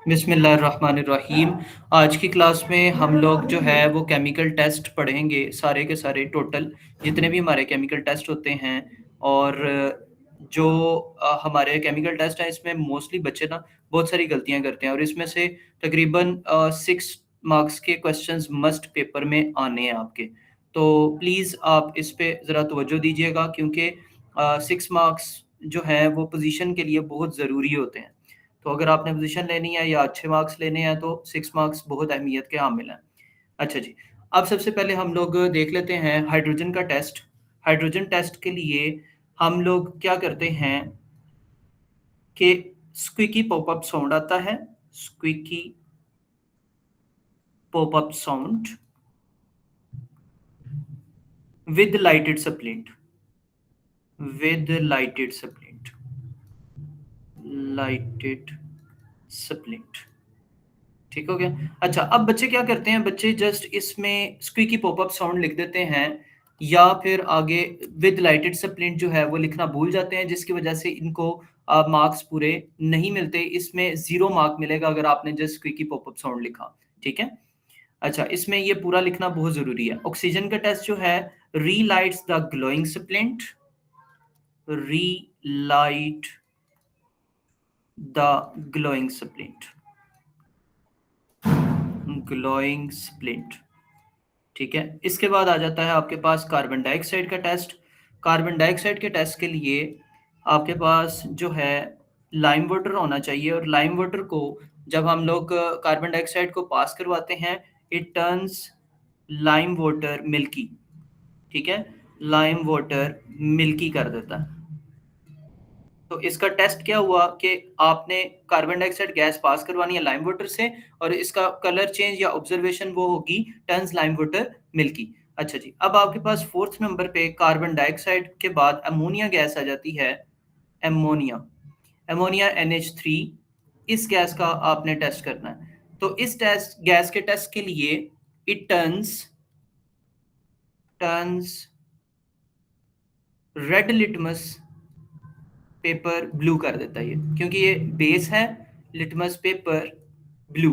बिस्मिल्लाहिर्रहमानिर्रहीम। आज की क्लास में हम लोग जो है वो केमिकल टेस्ट पढ़ेंगे, सारे के सारे टोटल जितने भी हमारे केमिकल टेस्ट होते हैं। और जो हमारे केमिकल टेस्ट हैं इसमें मोस्टली बच्चे ना बहुत सारी गलतियां करते हैं, और इसमें से तकरीबन 6 मार्क्स के क्वेश्चंस मस्ट पेपर में आने हैं आपके। तो प्लीज़ आप इस पे ज़रा तवज्जो दीजिएगा, क्योंकि 6 मार्क्स जो हैं वो पोजीशन के लिए बहुत ज़रूरी होते हैं। तो अगर आपने पोजीशन लेनी है या अच्छे मार्क्स लेने हैं तो 6 मार्क्स बहुत अहमियत के हामिल हैं। अच्छा जी, अब सबसे पहले हम लोग देख लेते हैं हाइड्रोजन का टेस्ट। हाइड्रोजन टेस्ट के लिए हम लोग क्या करते हैं कि स्क्विकी पॉपअप साउंड आता है, squeaky popup sound with lighted splint, with lighted splint, lighted splint. ठीक हो गया। अच्छा, अब बच्चे क्या करते हैं, बच्चे जस्ट इसमें स्क्वीकी पॉपअप साउंड लिख देते हैं, या फिर आगे विद लाइटेड सप्लिंट जो है वो लिखना भूल जाते हैं, जिसकी वजह से इनको मार्क्स पूरे नहीं मिलते। इसमें 0 मार्क मिलेगा अगर आपने जस्ट स्क्वीकी पॉपअप साउंड लिखा। ठीक है। अच्छा, इसमें ये पूरा लिखना बहुत जरूरी है। ऑक्सीजन का टेस्ट जो है, relights the glowing splint, relight the glowing splint, glowing splint. ठीक है। इसके बाद आ जाता है आपके पास कार्बन डाइऑक्साइड का टेस्ट। कार्बन डाइऑक्साइड के टेस्ट के लिए आपके पास जो है लाइम वाटर होना चाहिए, और लाइम वाटर को जब हम लोग कार्बन डाइऑक्साइड को पास करवाते हैं, it turns lime water milky. ठीक है, लाइम वाटर मिल्की कर देता है। तो इसका टेस्ट क्या हुआ कि आपने कार्बन डाइऑक्साइड गैस पास करवानी है लाइम वाटर से, और इसका कलर चेंज या ऑब्जर्वेशन वो होगी टर्न्स लाइम वाटर मिल्की। अच्छा जी, अब आपके पास फोर्थ नंबर पे कार्बन डाइऑक्साइड के बाद अमोनिया गैस आ जाती है, एमोनिया, एमोनिया NH3। इस गैस का आपने टेस्ट करना है। तो इस टेस्ट गैस के टेस्ट के लिए it turns red litmus paper blue कर देता है ये, क्योंकि ये बेस है, लिटमस पेपर ब्लू।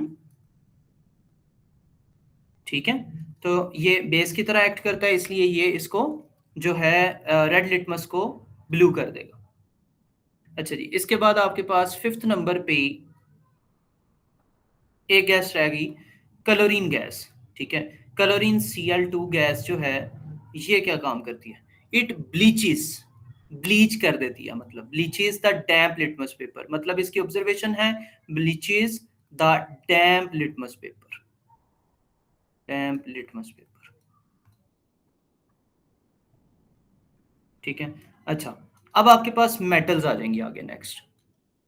ठीक है, तो ये बेस की तरह एक्ट करता है, इसलिए ये इसको जो है रेड लिटमस को ब्लू कर देगा। अच्छा जी, इसके बाद आपके पास फिफ्थ नंबर पे एक गैस रहेगी, क्लोरीन गैस। ठीक है, क्लोरीन Cl2 गैस जो है, ये क्या काम करती है, इट ब्लीचेस, ब्लीच कर देती है, मतलब bleaches the damp litmus paper. मतलब इसकी ऑब्जर्वेशन है bleaches the damp litmus paper, damp litmus paper. ठीक है। अच्छा, अब आपके पास मेटल्स आ जाएंगे आगे। नेक्स्ट,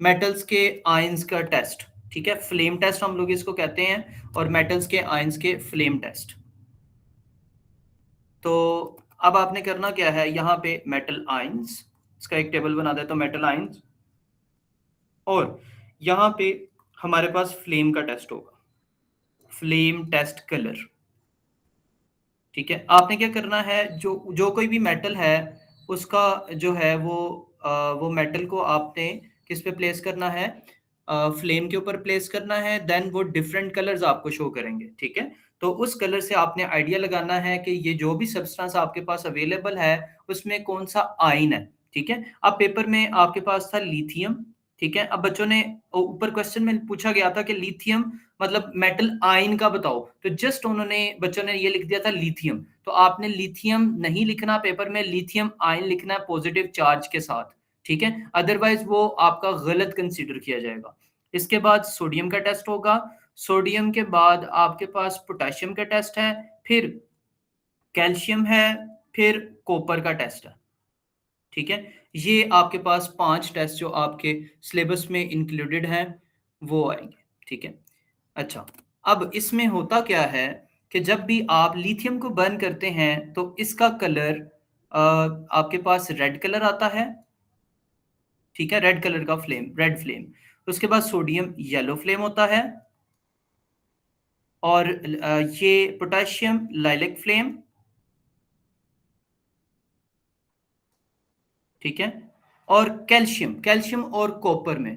मेटल्स के आयंस का टेस्ट। ठीक है, फ्लेम टेस्ट हम लोग इसको कहते हैं, और मेटल्स के आयंस के फ्लेम टेस्ट। तो अब आपने करना क्या है, यहाँ पे मेटल आयंस, इसका एक टेबल बना दे तो मेटल आयंस, और यहाँ पे हमारे पास फ्लेम का टेस्ट होगा, फ्लेम टेस्ट कलर। ठीक है, आपने क्या करना है, जो जो कोई भी मेटल है उसका जो है वो मेटल को आपने किस पे प्लेस करना है, फ्लेम के ऊपर प्लेस करना है, देन वो डिफरेंट कलर्स आपको शो करेंगे। ठीक है, तो उस कलर से आपने आइडिया लगाना है कि ये जो भी सब्सटेंस आपके पास अवेलेबल है उसमें कौन सा आयन है। ठीक है, अब पेपर में आपके पास था लिथियम। ठीक है, अब बच्चों ने ऊपर क्वेश्चन में पूछा गया था कि लिथियम मतलब मेटल आयन का बताओ, तो जस्ट उन्होंने बच्चों ने ये लिख दिया था लिथियम। तो आपने लिथियम नहीं लिखना पेपर में, लिथियम आयन लिखना है पॉजिटिव चार्ज के साथ। ठीक है, अदरवाइज वो आपका गलत कंसीडर किया जाएगा। इसके बाद सोडियम का टेस्ट होगा, सोडियम के बाद आपके पास पोटेशियम का टेस्ट है, फिर कैल्शियम है, फिर कॉपर का टेस्ट है। ठीक है, ये आपके पास 5 टेस्ट जो आपके सिलेबस में इंक्लूडेड हैं वो आएंगे। ठीक है। अच्छा, अब इसमें होता क्या है कि जब भी आप लिथियम को बर्न करते हैं तो इसका कलर आपके पास रेड कलर आता है। ठीक है, रेड कलर का फ्लेम, रेड फ्लेम। उसके बाद सोडियम येलो फ्लेम होता है, और ये पोटेशियम लाइलेक फ्लेम। ठीक है, और कैल्शियम, कैल्शियम और कॉपर में,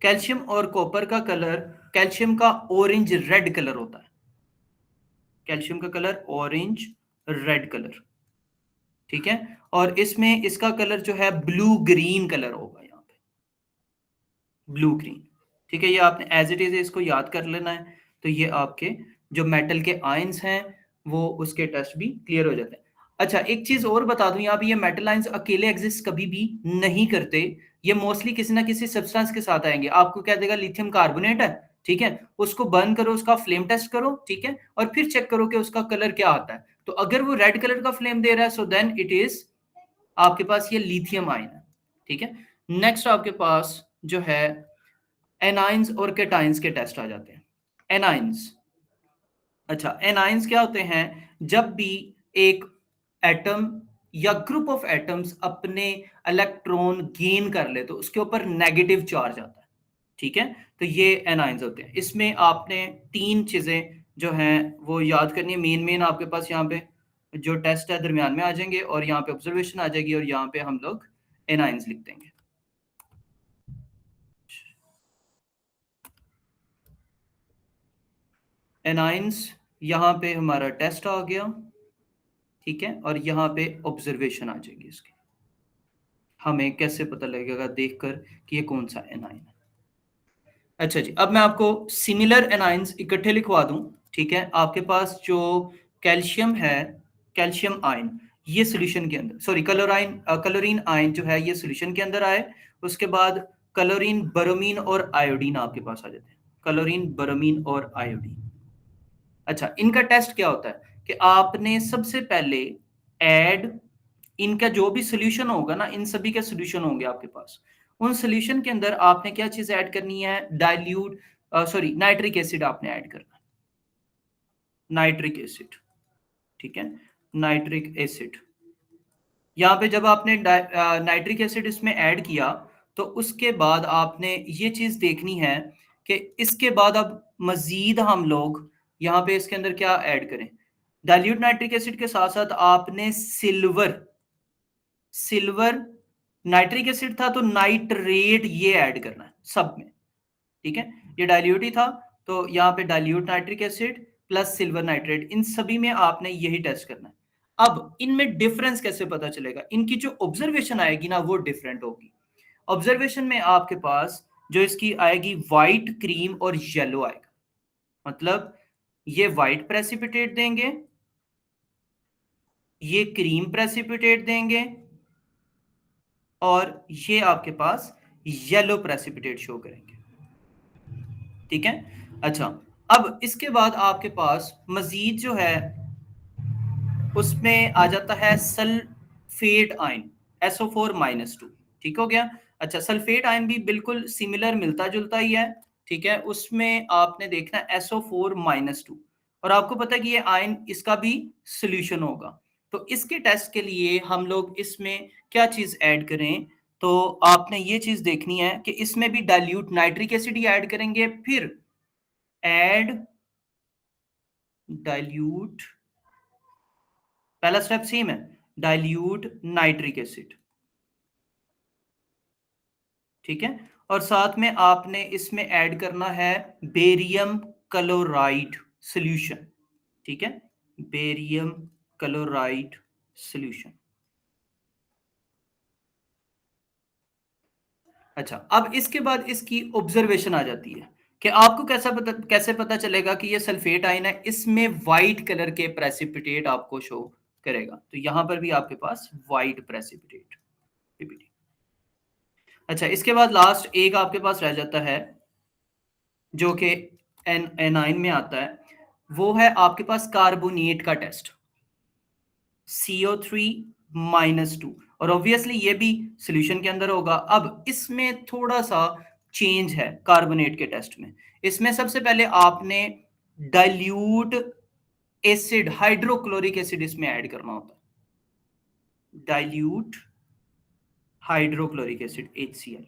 कैल्शियम और कॉपर का कलर कैल्शियम का ऑरेंज रेड कलर होता है, कैल्शियम का कलर ऑरेंज रेड कलर, ठीक है। और इसमें इसका कलर जो है ब्लू ग्रीन कलर होगा, यहाँ पे ब्लू ग्रीन, ठीक है। ये आपने एज इट इज इसको याद कर लेना है। तो ये आपके जो मेटल के आयंस हैं वो उसके टेस्ट भी क्लियर हो जाते हैं। अच्छा, एक चीज और बता दूं, यहाँ पे ये मेटल आयंस अकेले एग्जिस्ट कभी भी नहीं करते, ये मोस्टली किसी ना किसी सब्सटेंस के साथ आएंगे। आपको क्या देगा, लिथियम कार्बोनेट है, ठीक है, उसको बर्न करो, उसका फ्लेम टेस्ट करो, ठीक है, और फिर चेक करो कि उसका कलर क्या आता है। तो अगर वो रेड कलर का फ्लेम दे रहा है, सो देन इट इज आपके पास ये लिथियम आयन है, ठीक है। नेक्स्ट आपके पास जो है एनाइंस और केटाइंस के टेस्ट आ जाते हैं। एनाइंस, अच्छा, एनाइंस क्या होते हैं, जब भी एक एटम या ग्रुप ऑफ एटम्स अपने इलेक्ट्रॉन गेन कर ले तो उसके ऊपर नेगेटिव चार्ज आता है, ठीक है। तो ये एनाइंस होते हैं। इसमें आपने तीन चीजें जो हैं वो याद करनी है। मेन आपके पास यहाँ पे जो टेस्ट है दरमियान में आ जाएंगे, और यहाँ पे ऑब्जर्वेशन आ जाएगी, और यहाँ पे हम लोग एनाइंस लिख देंगे। एनाइंस, यहाँ पे हमारा टेस्ट आ गया, ठीक है, और यहाँ पे ऑब्जर्वेशन आ जाएगी इसकी। हमें कैसे पता लगेगा देखकर कि ये कौन सा एनाइन है। अच्छा जी, अब मैं आपको सिमिलर एनाइंस इकट्ठे लिखवा दूं, ठीक है। आपके पास जो कैल्शियम है, कैल्शियम आयन, ये सॉल्यूशन के अंदर, सॉरी क्लोराइन, क्लोरीन आयन जो है ये सॉल्यूशन के अंदर आए। उसके बाद क्लोरीन, ब्रोमीन और आयोडीन आपके पास आ जाते हैं, क्लोरीन, ब्रोमीन और आयोडीन। अच्छा, इनका टेस्ट क्या होता है कि आपने सबसे पहले ऐड, इनका जो भी सॉल्यूशन होगा ना, इन सभी के सॉल्यूशन होंगे आपके पास, उन सॉल्यूशन के अंदर आपने क्या चीज ऐड करनी है, डाइल्यूट, सॉरी नाइट्रिक एसिड आपने ऐड करना है, नाइट्रिक एसिड, ठीक है, नाइट्रिक एसिड। यहाँ पे जब आपने नाइट्रिक एसिड इसमें ऐड किया, तो उसके बाद आपने ये चीज देखनी है कि इसके बाद अब मजीद हम लोग यहाँ पे इसके अंदर क्या ऐड करें। डाइल्यूट नाइट्रिक एसिड के साथ साथ आपने सिल्वर, सिल्वर, नाइट्रिक एसिड था तो नाइट्रेट ये ऐड करना है सब में, ठीक है। ये डाइल्यूट ही था, तो यहाँ पे dilute nitric acid plus silver nitrate, इन सभी में आपने यही टेस्ट करना है। अब इनमें डिफरेंस कैसे पता चलेगा, इनकी जो ऑब्जर्वेशन आएगी ना वो डिफरेंट होगी। ऑब्जर्वेशन में आपके पास जो इसकी आएगी व्हाइट, क्रीम और येलो आएगा, मतलब ये व्हाइट प्रेसिपिटेट देंगे, ये क्रीम प्रेसिपिटेट देंगे, और ये आपके पास येलो प्रेसिपिटेट शो करेंगे, ठीक है। अच्छा, अब इसके बाद आपके पास मजीद जो है उसमें आ जाता है सल्फेट आयन, SO4-2, ठीक हो गया। अच्छा, सल्फेट आयन भी बिल्कुल सिमिलर, मिलता जुलता ही है, ठीक है। उसमें आपने देखना है SO4-2, और आपको पता है कि ये आयन इसका भी सोल्यूशन होगा। तो इसके टेस्ट के लिए हम लोग इसमें क्या चीज ऐड करें, तो आपने ये चीज देखनी है कि इसमें भी डाइल्यूट नाइट्रिक एसिड ही ऐड करेंगे, फिर ऐड डाइल्यूट, पहला स्टेप सेम है, डाइल्यूट नाइट्रिक एसिड, ठीक है। और साथ में आपने इसमें ऐड करना है बेरियम क्लोराइड सॉल्यूशन, ठीक है, बेरियम क्लोराइड सॉल्यूशन। अच्छा, अब इसके बाद इसकी ऑब्जर्वेशन आ जाती है कि आपको कैसे पता चलेगा कि ये सल्फेट आयन है, इसमें व्हाइट कलर के प्रेसिपिटेट आपको शो करेगा। तो यहां पर भी आपके पास व्हाइट प्रेसिपिटेट, पीपीटी। अच्छा, इसके बाद लास्ट एक आपके पास रह जाता है जो कि एनाइन में आता है, वो है आपके पास कार्बोनेट का टेस्ट, CO3-2, और ऑब्वियसली ये भी सॉल्यूशन के अंदर होगा। अब इसमें थोड़ा सा चेंज है कार्बोनेट के टेस्ट में। इसमें सबसे पहले आपने डाइल्यूट एसिड, हाइड्रोक्लोरिक एसिड इसमें ऐड करना होता है, डाइल्यूट हाइड्रोक्लोरिक एसिड HCl,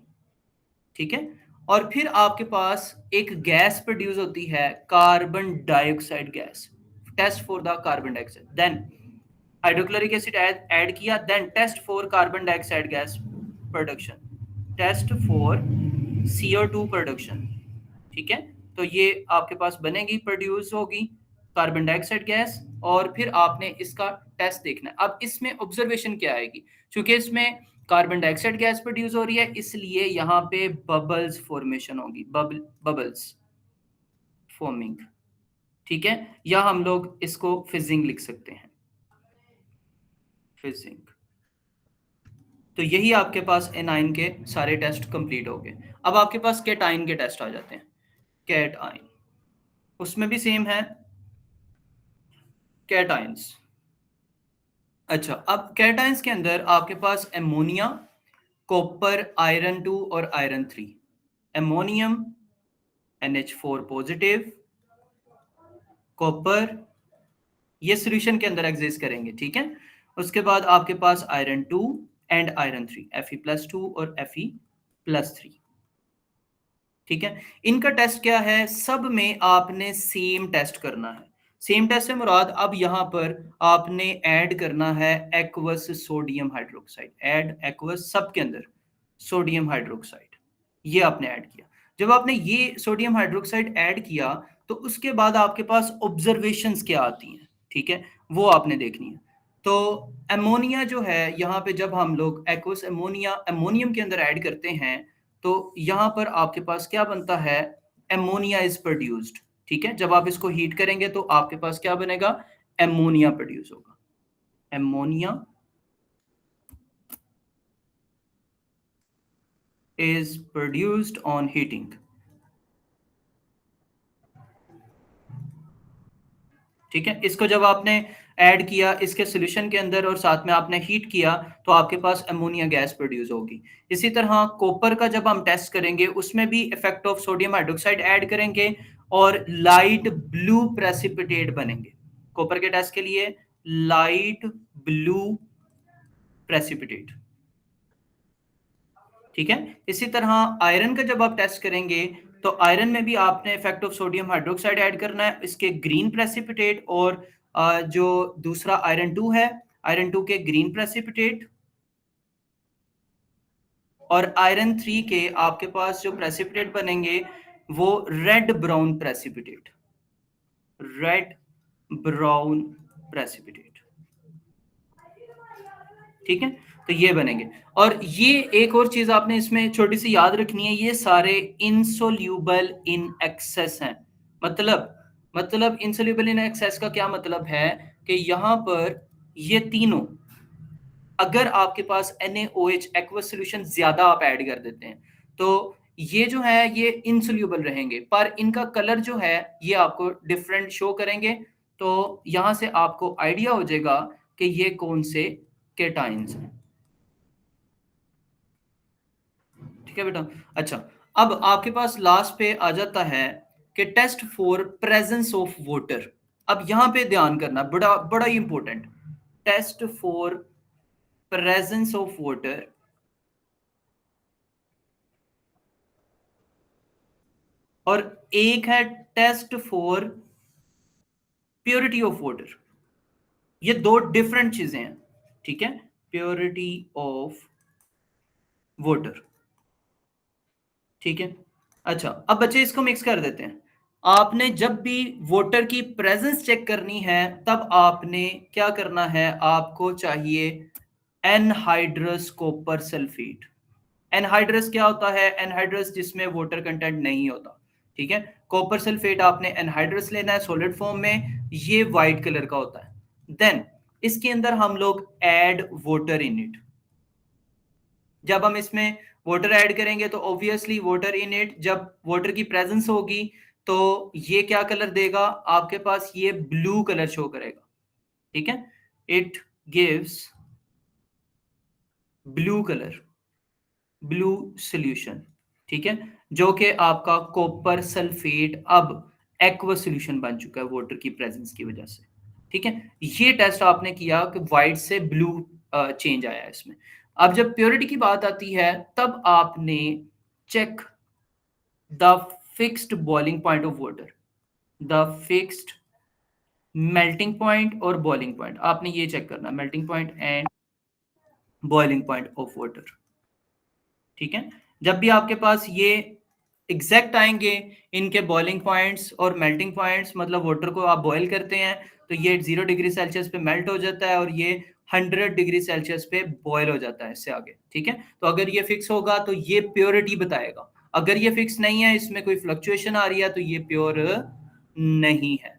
ठीक है। और फिर आपके पास एक गैस प्रोड्यूस होती है, carbon dioxide gas, test for the carbon dioxide, then hydrochloric acid add किया, then test for carbon dioxide gas production, test for CO2 production, ठीक है। तो ये आपके पास बनेगी, प्रोड्यूस होगी कार्बन डाइऑक्साइड गैस, और फिर आपने इसका टेस्ट देखना है। अब इसमें ऑब्जर्वेशन क्या आएगी, क्योंकि इसमें कार्बन डाइऑक्साइड गैस प्रोड्यूस हो रही है, इसलिए यहाँ पे बबल्स फॉर्मेशन होगी, बबल्स फॉर्मिंग, ठीक है, या हम लोग इसको फिजिंग लिख सकते हैं, फिजिंग। तो यही आपके पास एनाइन के सारे टेस्ट कंप्लीट हो गए। अब आपके पास कैटाइन के टेस्ट आ जाते हैं। कैटाइन, उसमें भी सेम है कैटाइंस। अच्छा, अब कैटाइंस के अंदर आपके पास एमोनिया, कॉपर, आयरन 2 और iron 3। Ammonium NH4 positive, copper ये सॉल्यूशन के अंदर एग्जिस्ट करेंगे, ठीक है। उसके बाद आपके पास आयरन 2 एंड आयरन 3, Fe+2 और Fe+3, ठीक है। इनका टेस्ट क्या है, सब में आपने सेम टेस्ट करना है। सेम टेस्ट से मुराद अब यहां पर आपने ऐड करना है aqueous sodium hydroxide, add aqueous, सब के अंदर सोडियम हाइड्रोक्साइड, ये आपने ऐड किया। जब आपने ये सोडियम हाइड्रोक्साइड ऐड किया तो उसके बाद आपके पास ऑब्जर्वेशंस क्या आती हैं, ठीक है, वो आपने देखनी है। तो एमोनिया जो है यहाँ पे, जब हम लोग एक्वस एमोनिया एमोनियम के अंदर ऐड करते हैं तो यहाँ पर आपके पास क्या बनता है, एमोनिया इज प्रोड्यूस्ड, ठीक है। जब आप इसको हीट करेंगे तो आपके पास क्या बनेगा, एमोनिया प्रोड्यूस होगा, ammonia is produced on heating, ठीक है। इसको जब आपने ऐड किया इसके सॉल्यूशन के अंदर और साथ में आपने हीट किया तो आपके पास अमोनिया गैस प्रोड्यूस होगी। इसी तरह कॉपर का जब हम टेस्ट करेंगे उसमें भी effect of sodium hydroxide add करेंगे और लाइट ब्लू प्रेसिपिटेट बनेंगे। कॉपर के टेस्ट के लिए लाइट ब्लू प्रेसिपिटेट, ठीक है। इसी तरह आयरन का जब आप टेस्ट करेंगे तो आयरन में भी आपने effect of sodium hydroxide add करना है, इसके ग्रीन प्रेसिपिटेट, और जो दूसरा आयरन 2 है, आयरन 2 के ग्रीन प्रेसिपिटेट, और आयरन 3 के आपके पास जो प्रेसिपिटेट बनेंगे वो red brown precipitate, red brown precipitate, ठीक है। तो ये बनेंगे। और ये एक और चीज आपने इसमें छोटी सी याद रखनी है, ये सारे इनसोल्यूबल इन एक्सेस हैं। मतलब इनसोल्यूबल इन एक्सेस का क्या मतलब है कि यहां पर ये तीनों, अगर आपके पास NaOH एक्वस सॉल्यूशन ज्यादा आप ऐड कर देते हैं तो ये जो है ये इनसोल्यूबल रहेंगे, पर इनका कलर जो है ये आपको डिफरेंट शो करेंगे। तो यहां से आपको आइडिया हो जाएगा कि ये कौन से केटाइंस हैं, ठीक है बेटा। अच्छा, अब आपके पास लास्ट पे आ जाता है कि test for presence of water. अब यहां पे ध्यान करना, बड़ा बड़ा ही important, test for presence of water और एक है test for purity of water. ये दो डिफरेंट चीजें हैं, ठीक है, प्योरिटी ऑफ वाटर, ठीक है। अच्छा, अब बच्चे इसको मिक्स कर देते हैं। आपने जब भी वाटर की प्रेजेंस चेक करनी है तब आपने क्या करना है, आपको चाहिए एनहाइड्रस कॉपर सल्फेट। एनहाइड्रस क्या होता है, एनहाइड्रस जिसमें वाटर कंटेंट नहीं होता, ठीक है। कॉपर सल्फेट आपने एनहाइड्रस लेना है सॉलिड फॉर्म में, ये व्हाइट कलर का होता है। देन इसके अंदर हम लोग ऐड वाटर इन इट। जब हम इसमें वाटर ऐड करेंगे तो ऑब्वियसली वाटर इन इट, जब वाटर की प्रेजेंस होगी तो ये क्या कलर देगा, आपके पास ये ब्लू कलर शो करेगा, ठीक है। It gives blue colour, blue solution, ठीक है, जो कि आपका कॉपर सल्फेट अब एक्वस सॉल्यूशन बन चुका है वाटर की प्रेजेंस की वजह से, ठीक है। ये टेस्ट आपने किया कि व्हाइट से ब्लू चेंज आया है इसमें। अब जब प्योरिटी की बात आती है तब आपने check the fixed boiling point of water, the fixed melting point और बॉइलिंग पॉइंट, आपने ये चेक करना, melting point and boiling point of water, ठीक है। जब भी आपके पास ये एग्जैक्ट आएंगे इनके बॉइलिंग पॉइंट्स और मेल्टिंग पॉइंट्स, मतलब वाटर को आप बॉयल करते हैं तो ये 0 डिग्री सेल्सियस पे मेल्ट हो जाता है और ये 100 डिग्री सेल्सियस पे बॉयल हो जाता है इससे आगे, ठीक है। तो अगर ये फिक्स होगा तो ये प्योरिटी बताएगा, अगर ये फिक्स नहीं है, इसमें कोई फ्लक्चुएशन आ रही है, तो ये प्योर नहीं है,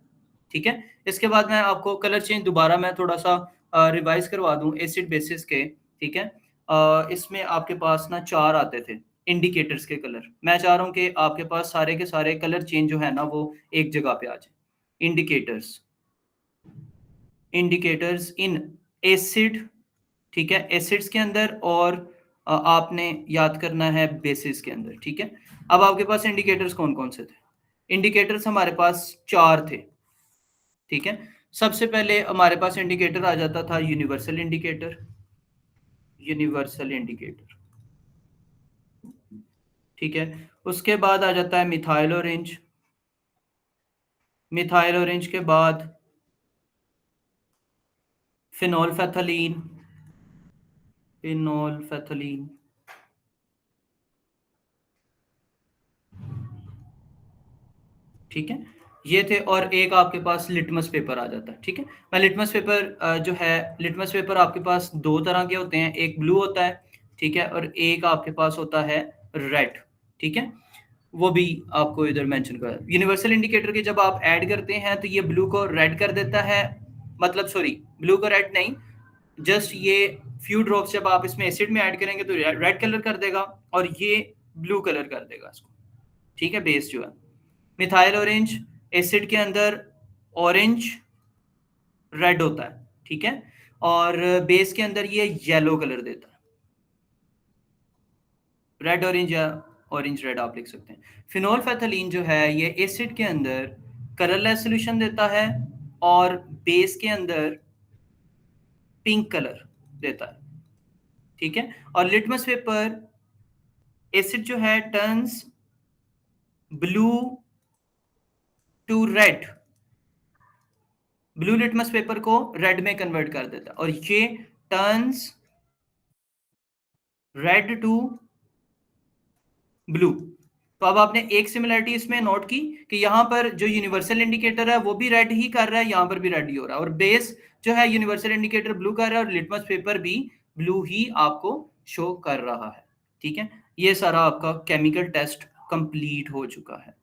ठीक है। इसके बाद मैं आपको कलर चेंज दोबारा मैं थोड़ा सा रिवाइज करवा दूं एसिड बेसिस के, ठीक है। इसमें आपके पास ना 4 आते थे इंडिकेटर्स के कलर, मैं चाह रहा हूँ कि आपके पास सारे के सारे कलर चेंज जो है ना वो एक जगह पे आ जाए। इंडिकेटर्स, इंडिकेटर्स इन एसिड, ठीक है, एसिड्स के अंदर, और आपने याद करना है बेसिस के अंदर, ठीक है। अब आपके पास इंडिकेटर्स कौन कौन से थे? इंडिकेटर्स हमारे पास 4 थे, ठीक है। सबसे पहले हमारे पास इंडिकेटर आ जाता था यूनिवर्सल इंडिकेटर, यूनिवर्सल इंडिकेटर, ठीक है। उसके बाद आ जाता है मिथाइल ऑरेंज, मिथाइल ऑरेंज के बाद फिनोल्फेथलीन, फिनोल्फेथलीन, ठीक है, ये थे। और एक आपके पास लिटमस पेपर आ जाता है, ठीक है। मैं लिटमस पेपर जो है, लिटमस पेपर आपके पास 2 तरह के होते हैं, एक ब्लू होता है, ठीक है, और एक आपके पास होता है रेड, ठीक है। वो भी आपको इधर मेंशन कर, यूनिवर्सल इंडिकेटर के जब आप ऐड करते हैं तो ये ब्लू को रेड कर देता है, मतलब सॉरी, ब्लू को रेड नहीं, जस्ट ये फ्यू ड्रॉप्स जब आप इसमें एसिड में ऐड करेंगे तो रेड कलर कर देगा और ये ब्लू कलर कर देगा इसको, ठीक है, बेस जो है। मिथाइल ऑरेंज एसिड के अंदर ऑरेंज रेड होता है, ठीक है, और बेस के अंदर ये येलो कलर देता है, रेड ऑरेंज या ऑरेंज रेड आप लिख सकते हैं। फिनोल्फेथलीन जो है ये एसिड के अंदर कलरलेस सॉल्यूशन देता है और बेस के अंदर पिंक कलर देता है, ठीक है। और लिटमस पेपर एसिड जो है turns blue to red, blue litmus paper को रेड में कन्वर्ट कर देता है, और ये टर्न्स रेड टू ब्लू। तो अब आपने एक सिमिलरिटी इसमें नोट की कि यहां पर जो यूनिवर्सल इंडिकेटर है वो भी रेड ही कर रहा है, यहां पर भी रेड ही हो रहा है, और बेस जो है यूनिवर्सल इंडिकेटर ब्लू कर रहा है और लिटमस पेपर भी ब्लू ही आपको शो कर रहा है, ठीक है। ये सारा आपका केमिकल टेस्ट कंप्लीट हो चुका है।